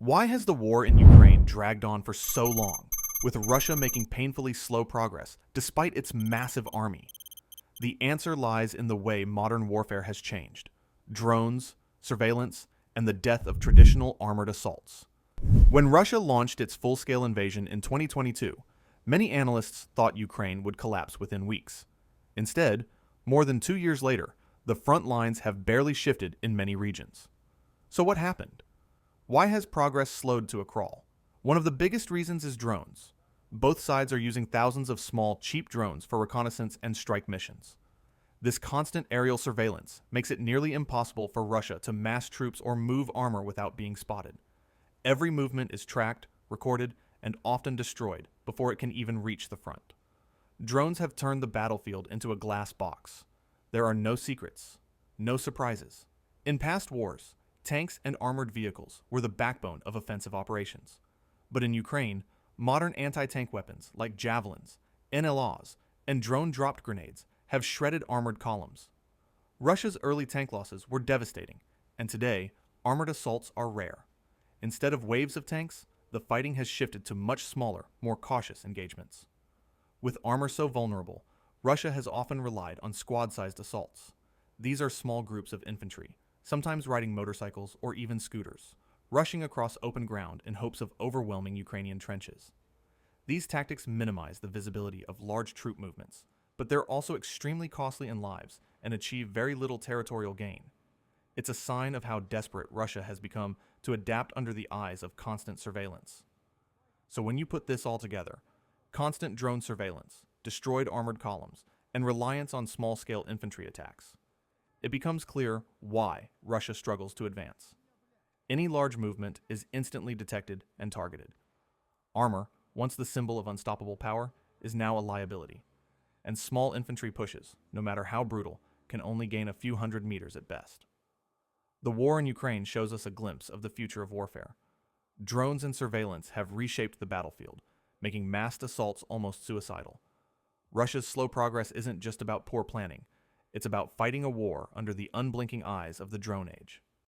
Why has the war in Ukraine dragged on for so long, with Russia making painfully slow progress despite its massive army? The answer lies in the way modern warfare has changed: drones, surveillance, and the death of traditional armored assaults. When Russia launched its full-scale invasion in 2022, many analysts thought Ukraine would collapse within weeks. Instead, more than 2 years later, the front lines have barely shifted in many regions. So what happened? Why has progress slowed to a crawl? One of the biggest reasons is drones. Both sides are using thousands of small, cheap drones for reconnaissance and strike missions. This constant aerial surveillance makes it nearly impossible for Russia to mass troops or move armor without being spotted. Every movement is tracked, recorded, and often destroyed before it can even reach the front. Drones have turned the battlefield into a glass box. There are no secrets, no surprises. In past wars, tanks and armored vehicles were the backbone of offensive operations. But in Ukraine, modern anti-tank weapons like javelins, NLAWs, and drone-dropped grenades have shredded armored columns. Russia's early tank losses were devastating, and today, armored assaults are rare. Instead of waves of tanks, the fighting has shifted to much smaller, more cautious engagements. With armor so vulnerable, Russia has often relied on squad-sized assaults. These are small groups of infantry, sometimes riding motorcycles or even scooters, rushing across open ground in hopes of overwhelming Ukrainian trenches. These tactics minimize the visibility of large troop movements, but they're also extremely costly in lives and achieve very little territorial gain. It's a sign of how desperate Russia has become to adapt under the eyes of constant surveillance. So when you put this all together, constant drone surveillance, destroyed armored columns, and reliance on small-scale infantry attacks, it becomes clear why Russia struggles to advance. Any large movement is instantly detected and targeted. Armor, once the symbol of unstoppable power, is now a liability. And small infantry pushes, no matter how brutal, can only gain a few hundred meters at best. The war in Ukraine shows us a glimpse of the future of warfare. Drones and surveillance have reshaped the battlefield, making massed assaults almost suicidal. Russia's slow progress isn't just about poor planning. It's about fighting a war under the unblinking eyes of the drone age.